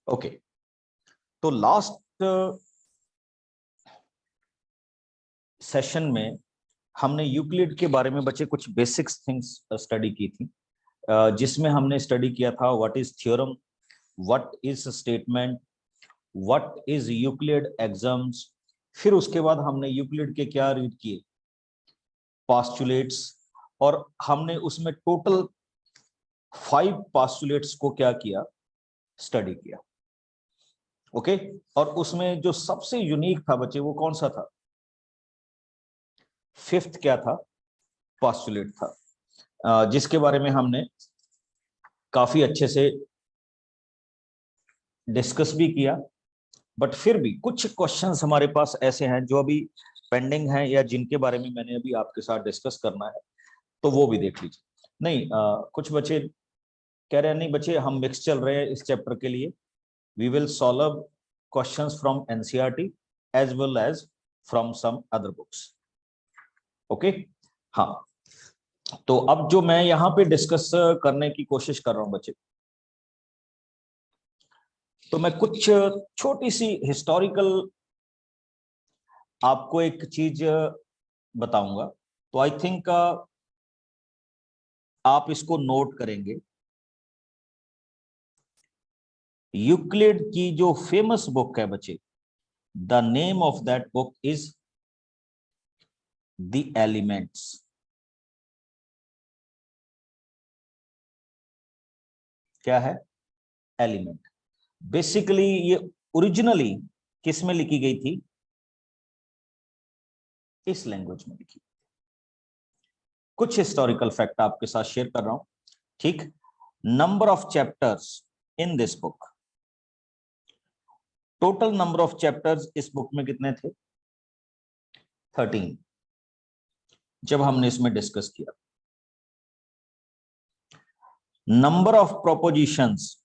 Okay, तो last session में हमने यूक्लिड के बारे में बच्चे कुछ बेसिक्स थिंग्स स्टडी की थी, जिसमें हमने स्टडी किया था what is theorem, what is statement, what is Euclid axioms. फिर उसके बाद हमने यूक्लिड के क्या रीड किए, पास्टुलेट्स, और हमने उसमें टोटल 5 पास्टुलेट्स को क्या किया, स्टडी किया। ओके, और उसमें जो सबसे यूनिक था बच्चे वो कौन सा था, 5th क्या था, पास्टुलेट था, जिसके बारे में हमने काफी अच्छे से डिस्कस भी किया। बट फिर भी कुछ क्वेश्चंस हमारे पास ऐसे हैं जो अभी पेंडिंग हैं या जिनके बारे में मैंने अभी आपके साथ डिस्कस करना है, तो वो भी देख लीजिए। नहीं, कुछ बच्चे कह रहे हैं नहीं बच्चे हम मिक्स चल रहे हैं इस चैप्टर के लिए, we will solve questions from NCERT as well as from some other books. Okay, हाँ, तो अब जो मैं यहाँ पे डिस्कस करने की कोशिश कर रहा हूँ बच्चे, तो मैं कुछ छोटी सी हिस्टोरिकल आपको एक चीज बताऊंगा, तो आई थिंक आप इसको नोट करेंगे। यूक्लिड की जो फेमस बुक है बच्चे, the name of that book is the elements. क्या है, एलिमेंट। बेसिकली ये ओरिजिनली किस में लिखी गई थी, इस लैंग्वेज में लिखी। कुछ हिस्टोरिकल फैक्ट आपके साथ शेयर कर रहा हूं, ठीक। Number of chapters in this book, total number of chapters इस बुक में कितने थे, 13, जब हमने इसमें डिस्कस किया। Number of propositions,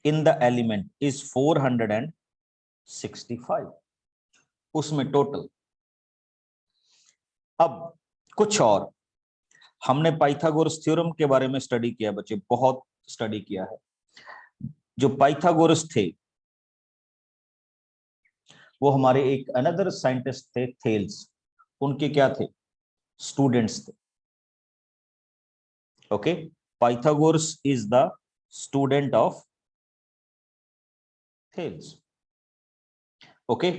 in the element is 465, उसमें टोटल। अब कुछ और हमने पाइथागोरस थ्योरम के बारे में स्टडी किया बच्चे, बहुत स्टडी किया है। जो पाइथागोरस थे वो हमारे एक अनदर साइंटिस्ट थे, थेल्स, उनके क्या थे, स्टूडेंट्स थे। Okay, Pythagoras is the student of Thales. Okay,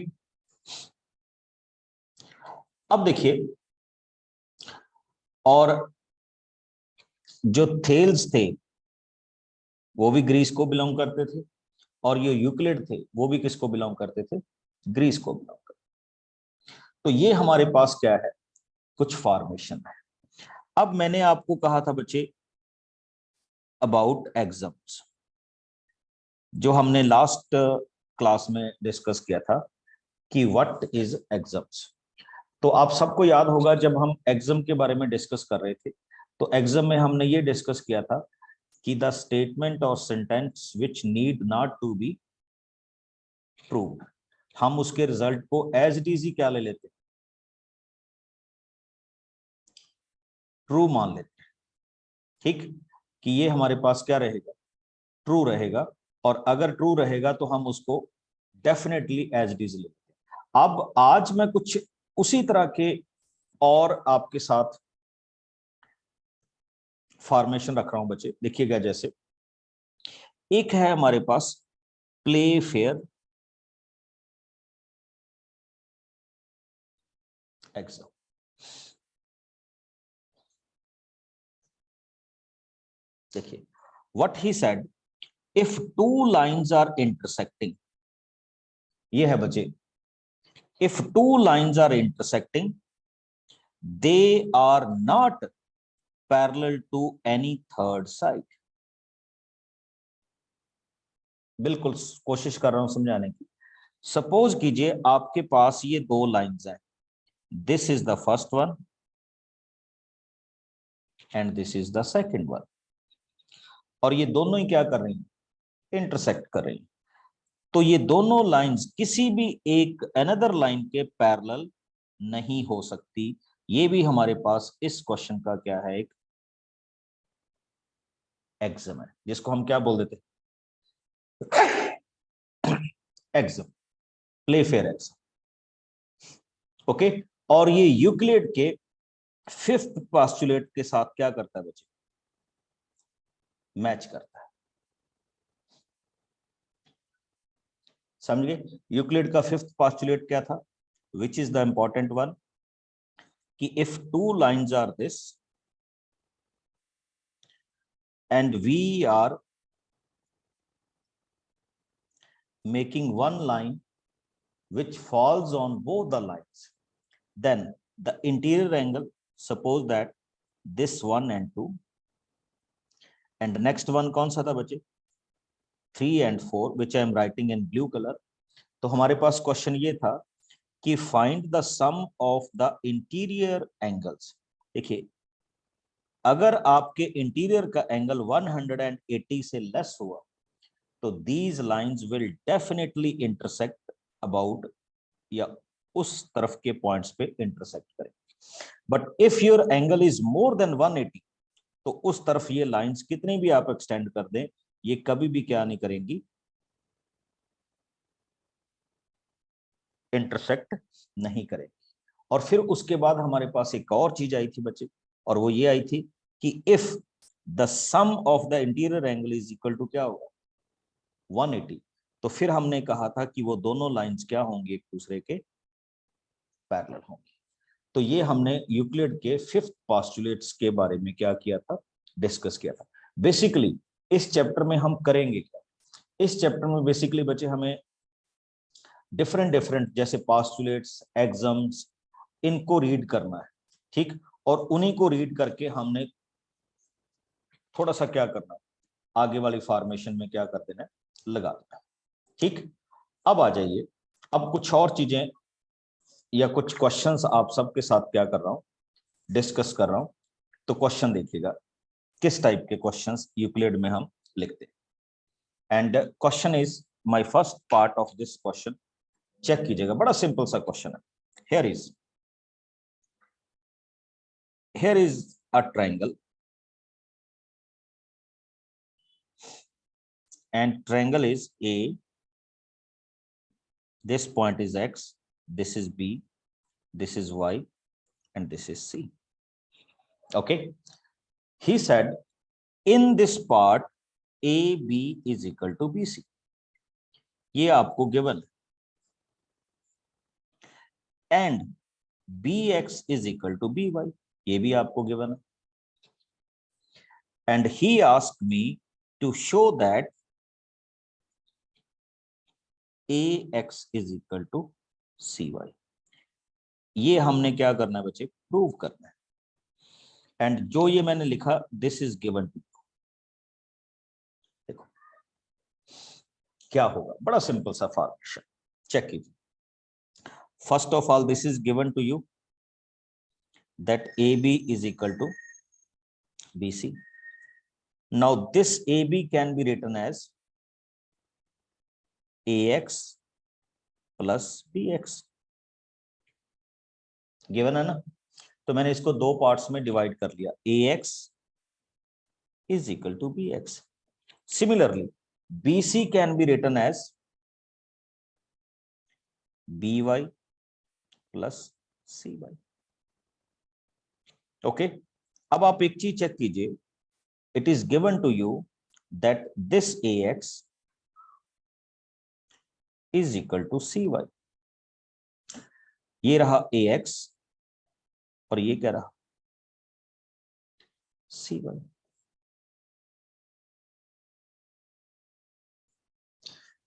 अब देखिए, और जो थेल्स थे वो भी ग्रीस को बिलोंग करते थे, और ये यूक्लिड थे वो भी किसको बिलोंग करते थे, ग्रीस को बिलोंग करते। तो ये हमारे पास क्या है, कुछ फॉर्मेशन है। अब मैंने आपको कहा था बच्चे अबाउट एग्जाम्स, जो हमने लास्ट क्लास में डिस्कस किया था कि व्हाट इज एग्जाम्स। तो आप सबको याद होगा जब हम एग्जाम के बारे में डिस्कस कर रहे थे, तो एग्जाम में हमने ये डिस्कस किया था कि द स्टेटमेंट और sentence which need not to be proved, हम उसके रिजल्ट को एज इट इज ही क्या ले लेते, ट्रू मान लेते हैं। ठीक, कि ये हमारे पास क्या रहेगा, ट्रू रहेगा, और अगर ट्रू रहेगा तो हम उसको डेफिनेटली एज इट इज लेते हैं। अब आज मैं कुछ उसी तरह के और आपके साथ फॉर्मेशन रख रहा हूं बच्चे, देखिएगा। जैसे एक है हमारे पास प्ले फेयर एग्जाम। देखिए what he said, if two lines are intersecting, ये है बच्चे, if two lines are intersecting they are not parallel to any third side. बिल्कुल कोशिश कर रहा हूं समझाने की। सपोज कीजिए आपके पास ये दो लाइंस हैं, this is the first one and this is the second one, और ये दोनों ही क्या कर रही हैं, इंटरसेक्ट कर रही हैं। तो ये दोनों लाइंस किसी भी एक अनदर लाइन के पैरेलल नहीं हो सकती। ये भी हमारे पास इस क्वेश्चन का क्या है, एक एक्सम है, जिसको हम क्या बोल देते, एक्सम, प्लेफेयर एक्सम। ओके, और ये यूक्लिड के फिफ्थ पोस्टुलेट के साथ क्या करता है बच्चे, मैच करता है। समझ गए? यूक्लिड का फिफ्थ पोस्टुलेट क्या था, which is the important one, कि if two lines are this and we are making one line which falls on both the lines, then the interior angle, suppose that this one and 2 and next one कौन सा था बच्चे, 3 and 4, which I am writing in blue color। तो हमारे पास question ये था कि find the sum of the interior angles. देखिए, अगर आपके इंटीरियर का एंगल 180 से लेस हुआ तो these lines will definitely intersect about, या उस तरफ के पॉइंट्स पे इंटरसेक्ट करें। But if your angle is more than 180, तो उस तरफ ये लाइंस कितनी भी आप एक्सटेंड कर दें, ये कभी भी क्या नहीं करेंगी, इंटरसेक्ट नहीं करेंगी। और फिर उसके बाद हमारे पास एक और चीज आई थी बच्चे, और वो ये आई थी कि if the sum of the interior angle is equal to क्या होगा, 180, तो फिर हमने कहा था कि वो दोनों लाइंस क्या होंगी, एक दूसरे के पैरेलल होंगी। तो ये हमने यूक्लिड के फिफ्थ पोस्टुलेट्स के बारे में क्या किया था, डिस्कस किया था। बेसिकली इस चैप्टर में हम करेंगे क्या, इस चैप्टर में बेसिकली बच्चे हमें डिफरेंट डिफरेंट जैसे पोस्टुलेट्स, एक्सम्स, इनको रीड करना है, ठीक। और उन्हीं को रीड करके हमने थोड़ा सा क्या करना, आगे वाली फॉर्मेशन में क्या कर देना, लगा देना, ठीक। अब आ जाइए, अब कुछ और चीजें या कुछ क्वेश्चंस आप सबके साथ क्या कर रहा हूं, डिस्कस कर रहा हूं। तो क्वेश्चन देखिएगा किस टाइप के क्वेश्चंस यूक्लिड में हम लिखते हैं। And question is my first part of this question, check कीजिएगा, बड़ा सिंपल सा क्वेश्चन है। Here is a triangle and triangle is A, this point is X, this is B, this is Y, and this is C. Okay, he said in this part AB is equal to BC, ये आपको given है, and BX is equal to BY, ये भी आपको given है, and he asked me to show that AX is equal to CY, ये हमने क्या करना है बच्चे, प्रूव करना है। एंड जो ये मैंने लिखा, दिस इज गिवन टू, देखो क्या होगा, बड़ा सिंपल सा फॉर्मेशन, चेक कीजिए। First of all this is given to you that AB is equal to BC. Now this AB can be written as AX plus BX, given है ना। तो मैंने इसको दो पार्ट्स में डिवाइड कर लिया, AX is equal to BX. Similarly BC can be written as BY plus CY. Okay, अब आप एक चीज चेक कीजिए, it is given to you that this AX is equal to CY, ये रहा AX और ये क्या रहा, CY।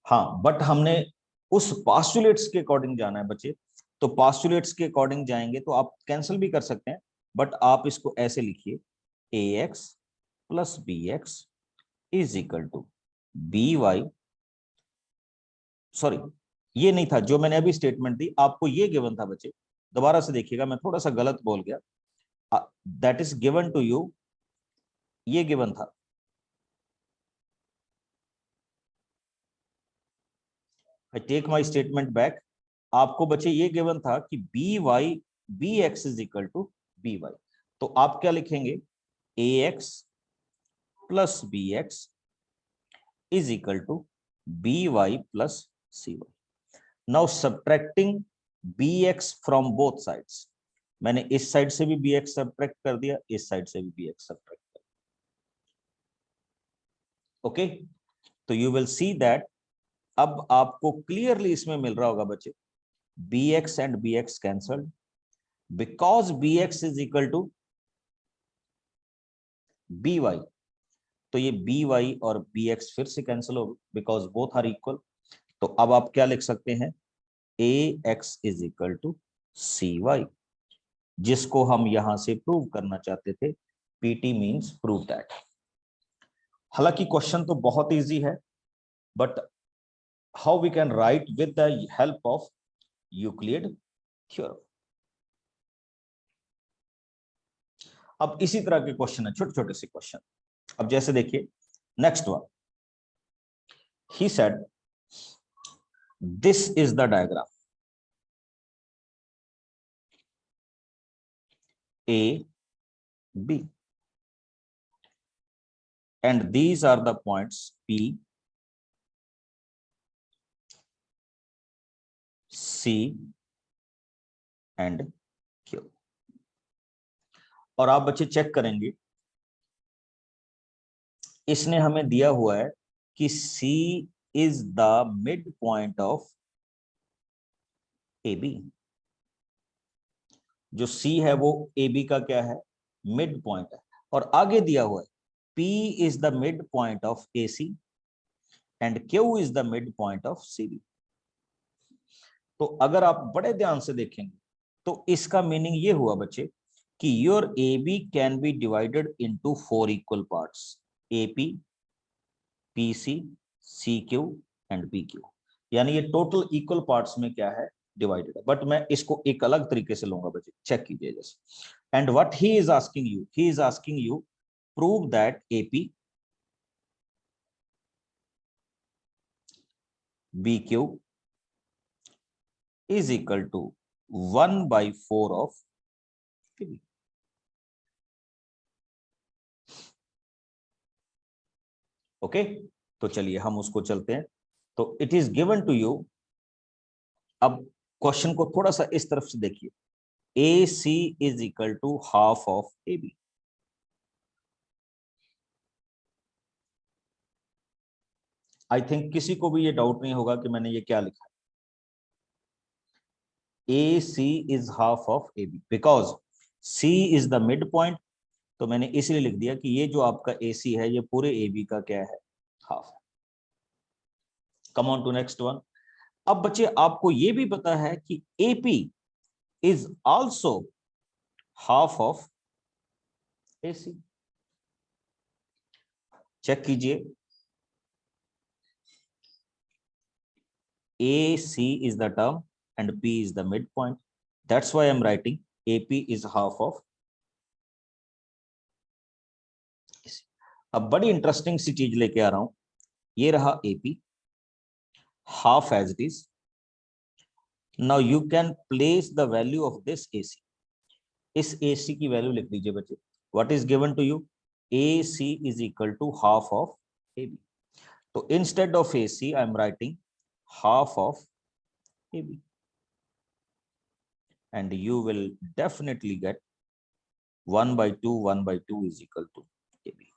हाँ, बट हमने उस पोस्टुलेट्स के अकॉर्डिंग जाना है बच्चे, तो पोस्टुलेट्स के अकॉर्डिंग जाएंगे तो आप कैंसिल भी कर सकते हैं, बट आप इसको ऐसे लिखिए, AX plus BX is equal to BY, sorry ये नहीं था जो मैंने अभी स्टेटमेंट दी, आपको ये गिवन था बच्चे, दोबारा से देखिएगा, मैं थोड़ा सा गलत बोल गया, that is given to you, ये गिवन था I take my statement back. आपको बच्चे ये गिवन था कि B X is equal to B Y, तो आप क्या लिखेंगे, A X plus B X is equal to B Y plus C Y. Now subtracting B X from both sides, मैंने इस साइड से भी बी एक्स सब्ट्रैक्ट कर दिया, इस साइड से भी बी एक्स सब्ट्रैक्ट कर दिया। ओके, तो यू विल सी दैट अब आपको क्लियरली इसमें मिल रहा होगा बच्चे, bx and bx cancelled because bx is equal to by, तो ये by और bx फिर से कैंसिल हो बिकॉज बोथ आर इक्वल। तो अब आप क्या लिख सकते हैं, ax is equal to cy, जिसको हम यहां से प्रूव करना चाहते थे, pt मींस प्रूव दैट। हालांकि क्वेश्चन तो बहुत इजी है, but how we can write with the help of Euclid theorem. अब इसी तरह के क्वेश्चन है, छोटे छोटे से क्वेश्चन। अब जैसे देखिए next one, he said this is the diagram, A B and these are the points P C and Q. और आप बच्चे चेक करेंगे, इसने हमें दिया हुआ है कि C is the mid point of A B. जो C है वो ए बी का क्या है, मिड पॉइंट है। और आगे दिया हुआ है P is the mid point of A C and Q is the mid point of C B. तो अगर आप बड़े ध्यान से देखेंगे तो इसका मीनिंग ये हुआ बच्चे कि your A B can be divided into 4 equal parts, A P, P C, C Q and P Q. यानी ये टोटल इक्वल पार्ट्स में क्या है, डिवाइडेड है। बट मैं इसको एक अलग तरीके से लूंगा बच्चे, चेक कीजिए जैसे। And what he is asking you, he is asking you prove that A P B Q is equal to 1/4 of A B. Okay, तो चलिए हम उसको चलते हैं। तो it is given to you, अब क्वेश्चन को थोड़ा सा इस तरफ से देखिए, A C is equal to half of A B. I think किसी को भी ये डाउट नहीं होगा कि मैंने ये क्या लिखा है, A C is half of A B because C is the mid point. तो मैंने इसलिए लिख दिया कि ये जो आपका ए सी है ये पूरे ए बी का क्या है, हाफ है। Come on to next one. अब बच्चे आपको ये भी पता है कि A P is also half of A C. Check कीजिए, AC is the term and P is the midpoint. That's why I'm writing AP is half of AC. अब बड़ी इंटरेस्टिंग सी चीज लेके आ रहा हूं, ये रहा AP, half as it is. Now you can place the value of this AC. इस AC की वैल्यू लिख दीजिए बच्चे। What is given to you? AC is equal to half of AB. तो instead of AC, I'm writing half of AB. And you will definitely get 1/2, 1/2 is equal to AB.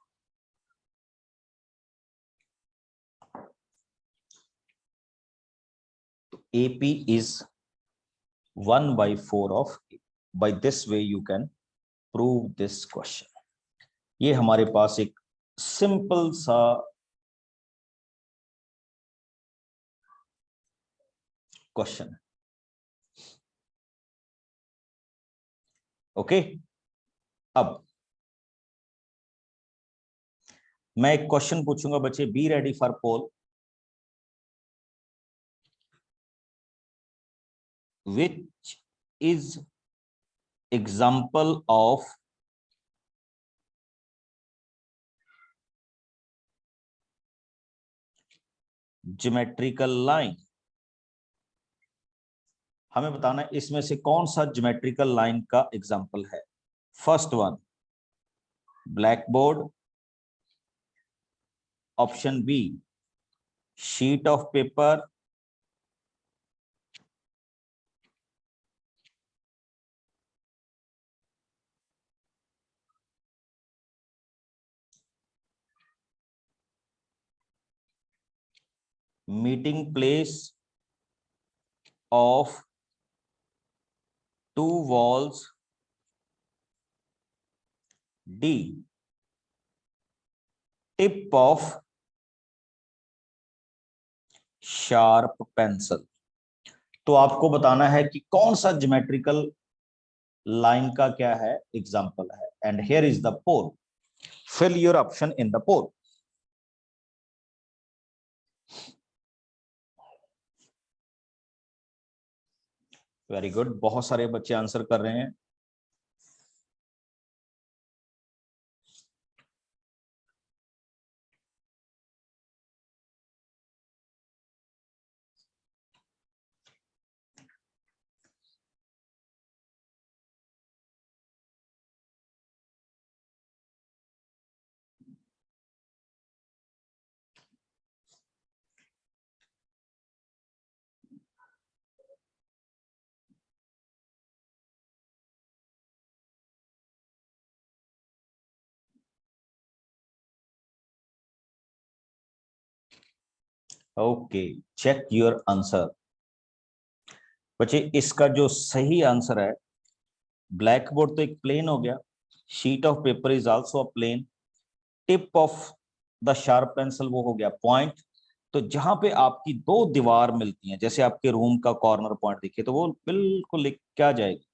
AP is 1/4 of A. By this way you can prove this question. ये हमारे पास एक simple सा question है। Okay, अब मैं एक question पूछूंगा बच्चे, be ready for poll. Which is example of geometrical line हमें बताना है इसमें से कौन सा ज्योमेट्रिकल लाइन का एग्जांपल है। First one black board, option B sheet of paper, meeting place of two walls, D tip of sharp pencil। तो आपको बताना है कि कौन सा ज्योमेट्रिकल लाइन का क्या है एग्जांपल है। And here is the poll, fill your option in the poll. Very good, बहुत सारे बच्चे आंसर कर रहे हैं। Okay, check your answer. बच्चे इसका जो सही आंसर है, ब्लैक बोर्ड तो एक प्लेन हो गया, sheet of paper is also a plane, tip of the sharp pencil वो हो गया पॉइंट। तो जहां पे आपकी दो दीवार मिलती हैं, जैसे आपके रूम का कॉर्नर पॉइंट देखिए, तो वो बिल्कुल क्या जाएगी,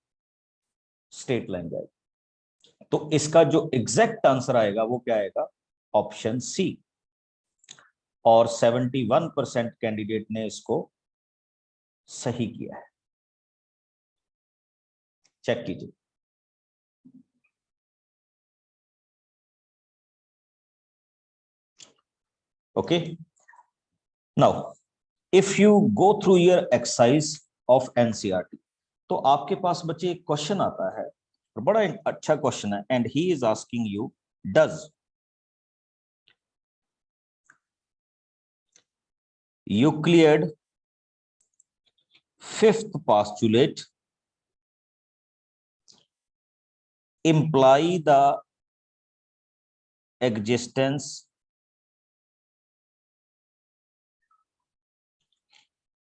स्ट्रेट लाइन जाएगी। तो इसका जो एग्जैक्ट आंसर आएगा वो क्या आएगा, ऑप्शन सी। और 71% कैंडिडेट ने इसको सही किया है। चेक कीजिए। Okay, now if you go through your exercise of NCERT, तो आपके पास बच्चे एक क्वेश्चन आता है, और बड़ा अच्छा क्वेश्चन है। And he is asking you, does Euclid fifth postulate imply the existence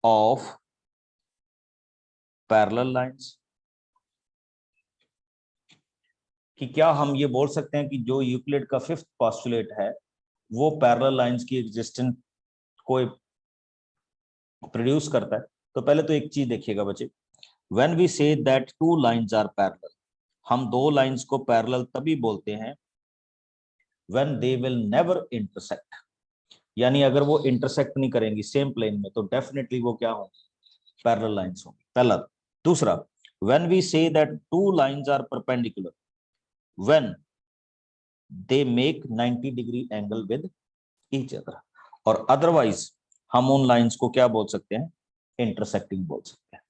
of parallel lines? कि क्या हम ये बोल सकते हैं कि जो यूक्लिड का फिफ्थ पॉस्टुलेट है वो पैरेलल लाइंस की एग्जिस्टेंस को प्रोड्यूस करता है? तो पहले तो एक चीज देखिएगा बच्चे, when we say that two lines are parallel, हम दो लाइंस को पैरेलल तभी बोलते हैं when they will never intersect. यानी अगर वो इंटरसेक्ट नहीं करेंगी सेम प्लेन में, तो डेफिनेटली वो क्या होंगी, पैरेलल लाइंस होंगी, पहला। दूसरा, when we say that two lines are perpendicular when they make 90 degree angle with each other, और अदरवाइज हम उन लाइंस को क्या बोल सकते हैं, इंटरसेक्टिंग बोल सकते हैं।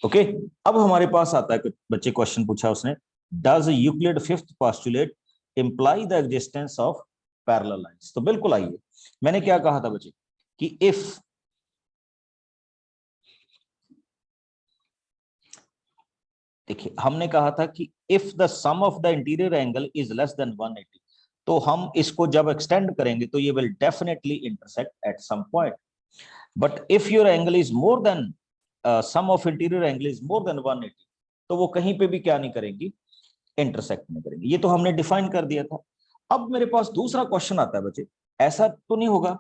ओके, अब हमारे पास आता है, बच्चे क्वेश्चन पूछा उसने, does Euclid fifth postulate imply the existence of parallel lines? तो बिल्कुल आइए, मैंने क्या कहा था बच्चे कि इफ देखिए हमने कहा था कि if the sum of the interior angle is less than 180, तो हम इसको जब एक्सटेंड करेंगे तो ये will definitely intersect at some point. But if your angle is more than sum of interior angle is more than 180, तो वो कहीं पे भी क्या नहीं करेंगी, इंटरसेक्ट नहीं करेंगी। ये तो हमने डिफाइन कर दिया था। अब मेरे पास दूसरा क्वेश्चन आता है बच्चे, ऐसा तो नहीं होगा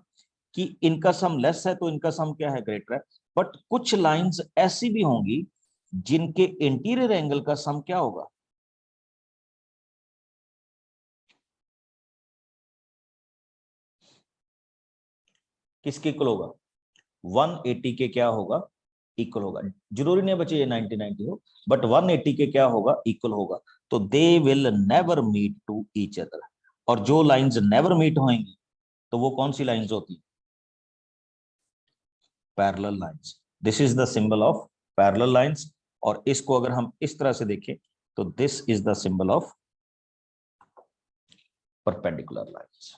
कि इनका सम लेस है तो इनका सम क्या है, ग्रेटर है, बट कुछ लाइंस ऐसी भी होंगी जिनके इंटीरियर एंगल का सम क्या होगा, किसके इक्वल होगा, 180 के क्या होगा, इक्वल होगा। जरूरी नहीं बच्चे ये 90-90 हो, बट 180 के क्या होगा, इक्वल होगा। तो they will never meet to each other, और जो लाइंस नेवर मीट होंगी तो वो कौन सी लाइंस होती, parallel lines. This is the symbol of parallel lines, और इसको अगर हम इस तरह से देखें तो this is the symbol of perpendicular lines.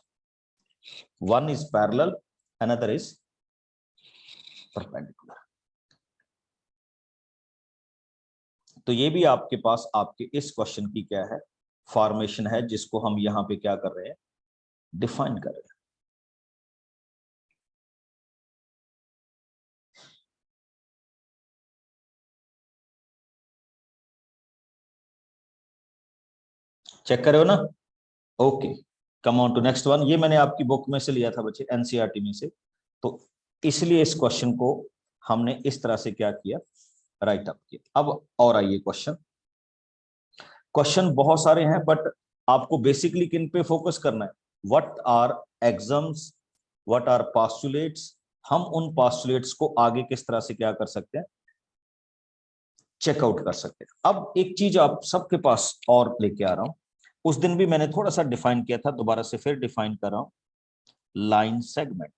One is parallel, another is perpendicular. तो ये भी आपके पास आपके इस क्वेश्चन की क्या है, फॉर्मेशन है, जिसको हम यहां पे क्या कर रहे हैं, डिफाइन कर रहे हैं. चेक करे हो ना? Okay, come on to next one. ये मैंने आपकी बुक में से लिया था बच्चे, एनसीईआरटी में से, तो इसलिए इस क्वेश्चन को हमने इस तरह से क्या किया, राइट अप किया. अब और आइए क्वेश्चन. क्वेश्चन बहुत सारे हैं, बट आपको बेसिकली किन पे फोकस करना है, what are exams, what are postulates. हम उन पास्टुलेट्स को आगे किस तरह से क्या कर सकते हैं, चेकआउट कर सकते हैं. अब एक चीज आप सबके पास और लेके आ रहा हूं, उस दिन भी मैंने थोड़ा सा डिफाइन किया था, दोबारा से फिर डिफाइन कर रहा हूं, लाइन सेगमेंट.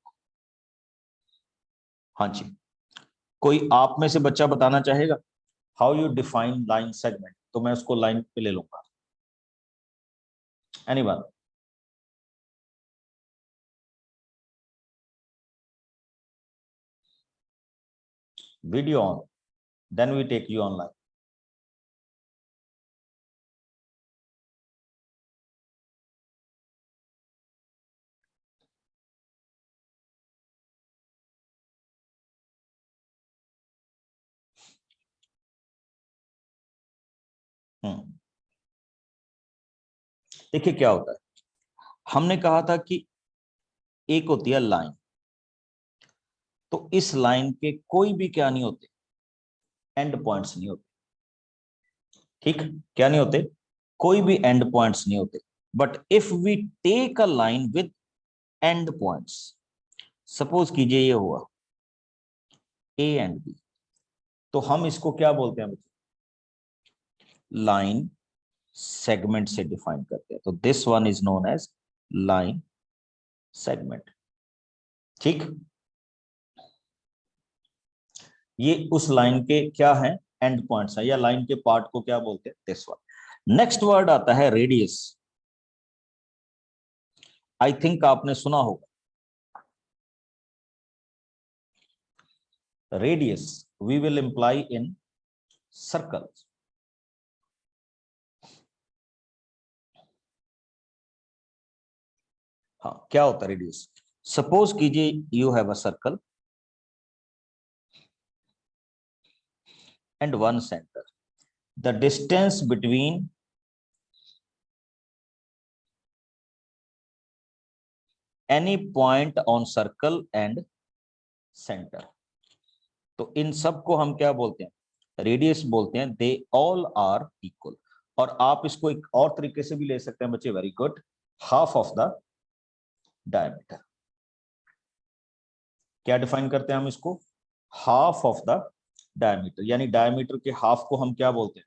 हाँ जी, कोई आप में से बच्चा बताना चाहेगा how you define line segment? तो मैं उसको लाइन पे ले लूंगा. Anyone? Video on, then we take you online. देखिए क्या होता है, हमने कहा था कि एक होती है लाइन, तो इस लाइन के कोई भी क्या नहीं होते, एंड पॉइंट्स नहीं होते. ठीक, क्या नहीं होते, कोई भी एंड पॉइंट्स नहीं होते. But if we take a line with end points, suppose कीजिए ये हुआ ए एंड बी, तो हम इसको क्या बोलते हैं, लाइन सेगमेंट से डिफाइन करते हैं. तो this one is known as line segment. ठीक, ये उस लाइन के क्या है, एंड पॉइंट्स है, या लाइन के पार्ट को क्या बोलते हैं, दिस वन. नेक्स्ट वर्ड आता है रेडियस. आई थिंक आपने सुना होगा radius we will imply in circle. हाँ, क्या होता है रेडियस? सपोज कीजिए you have a circle and one centre. The distance between any point on circle and centre. तो इन सब को हम क्या बोलते हैं, रेडियस बोलते हैं. They all are equal. और आप इसको एक और तरीके से भी ले सकते हैं बच्चे, very good, half of the diameter. क्या डिफाइन करते हैं हम इसको, हाफ ऑफ द डायमीटर, यानी डायमीटर के हाफ को हम क्या बोलते हैं,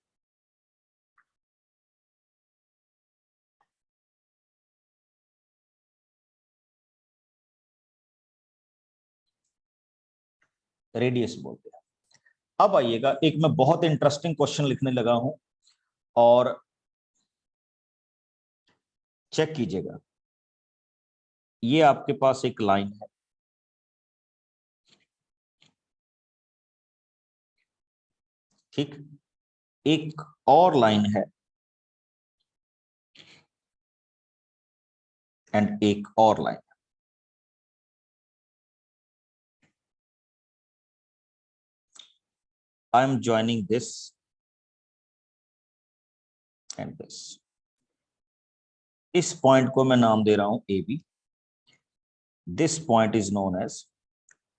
रेडियस बोलते हैं. अब आइएगा, एक मैं बहुत इंटरेस्टिंग क्वेश्चन लिखने लगा हूं, और चेक कीजिएगा. ये आपके पास एक लाइन है, ठीक, एक और लाइन है, एंड एक और line. I am joining this and this. इस पॉइंट को मैं नाम दे रहा हूं A B. This point is known as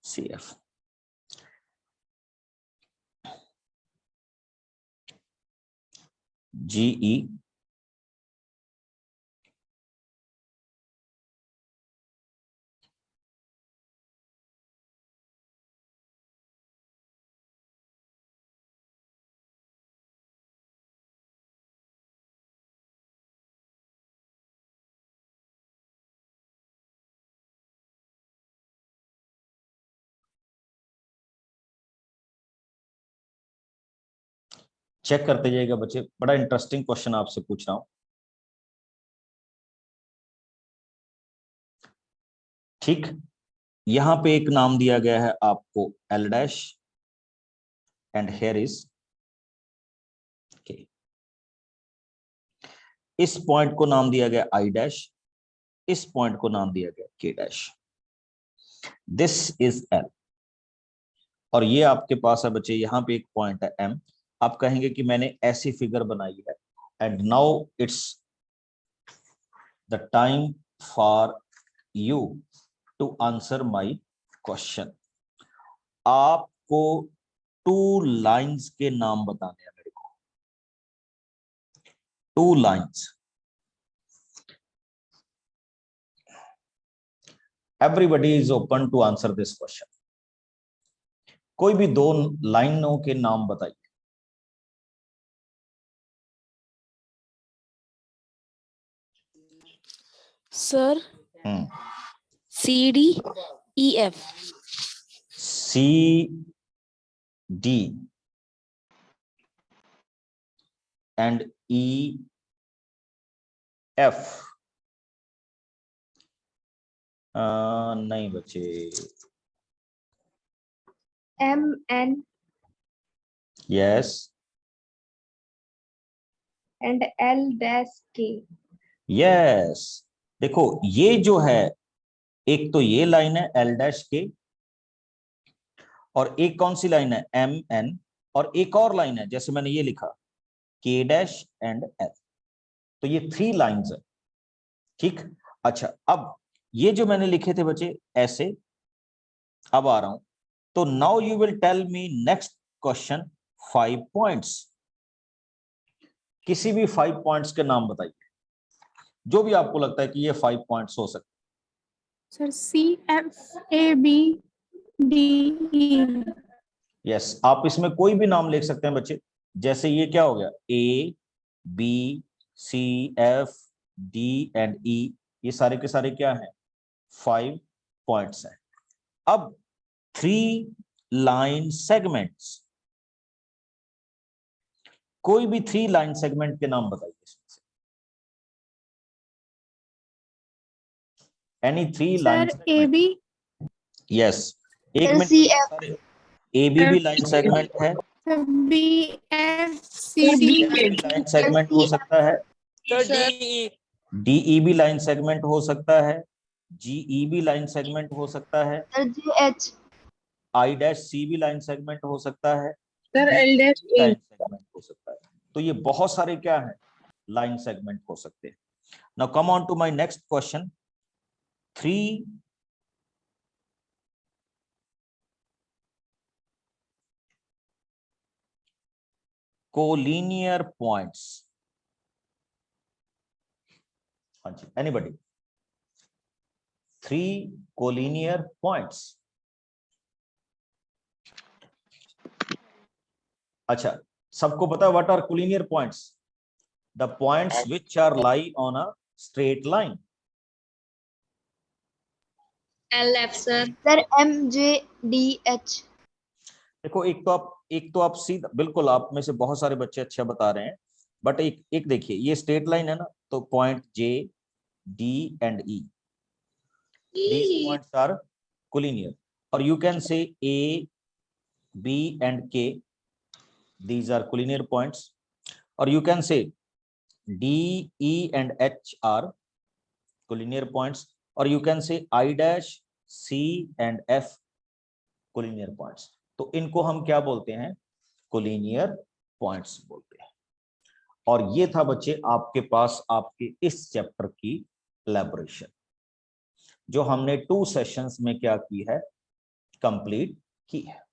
C F. G E check करते जाइएगा बच्चे, बड़ा इंटरेस्टिंग क्वेश्चन आपसे पूछ रहा हूं। ठीक, यहां पे एक नाम दिया गया है आपको L dash and here is K। इस पॉइंट को नाम दिया गया I डैश, इस पॉइंट को नाम दिया गया K dash. This is L, और ये आपके पास है बच्चे, यहां पे एक पॉइंट है M। आप कहेंगे कि मैंने ऐसी फिगर बनाई है, and now it's the time for you to answer my question. आपको 2 लाइन्स के नाम बताने हैं मेरे को, 2 lines. Everybody is open to answer this question. कोई भी 2 लाइनों के नाम बताइए। Sir CDEF। CD and EF। नहीं बच्चे। MN yes and L-K। Yes. देखो ये जो है, एक तो ये लाइन है L डैश के, और एक कौन सी लाइन है MN, और एक और लाइन है जैसे मैंने ये लिखा K डैश एंड L। तो ये 3 लाइंस है। ठीक, अच्छा अब ये जो मैंने लिखे थे बच्चे ऐसे, अब आ रहा हूं। तो now you will tell me next question 5 points. किसी भी 5 पॉइंट्स के नाम बताइए, जो भी आपको लगता है कि ये 5 पॉइंट्स हो सकते सर CFABDE। यस, आप इसमें कोई भी नाम लिख सकते हैं बच्चे। जैसे ये क्या हो गया, ABCFD एंड E, ये सारे के सारे क्या हैं, 5 पॉइंट्स हैं। अब 3 लाइन सेगमेंट्स, कोई भी 3 लाइन सेगमेंट के नाम बताइए इसमें से। Any 3 line sir AB। Yes, एक मिनट, AB भी लाइन सेगमेंट है, BFCD। लाइन सेगमेंट हो सकता है, DE भी लाइन सेगमेंट हो सकता है, GE भी लाइन सेगमेंट हो सकता है, GH I डैश C भी लाइन सेगमेंट हो सकता है, sir L dash line segment हो सकता है। तो ये बहुत सारे क्या है, लाइन सेगमेंट हो सकते हैं। Now come on to my next question. 3 collinear points. हाँ जी, एनीबॉडी? 3 collinear points. अच्छा, सबको पता है what are collinear points? The points which are lie on a straight line. LF sir MJDH। देखो एक तो आप सीधा, बिल्कुल आप में से बहुत सारे बच्चे अच्छा बता रहे हैं, बट एक देखिए, ये स्ट्रेट लाइन है ना, तो point J, D and E, these points are collinear, or you can say A, B and K, these are collinear points, or you can say D, E and H are collinear points, or you can say I dash, C and F collinear points। तो इनको हम क्या बोलते हैं, collinear points बोलते हैं। और ये था बच्चे आपके पास आपके इस चैप्टर की इलैबोरेशन, जो हमने 2 सेशंस में क्या की है, कंप्लीट की है।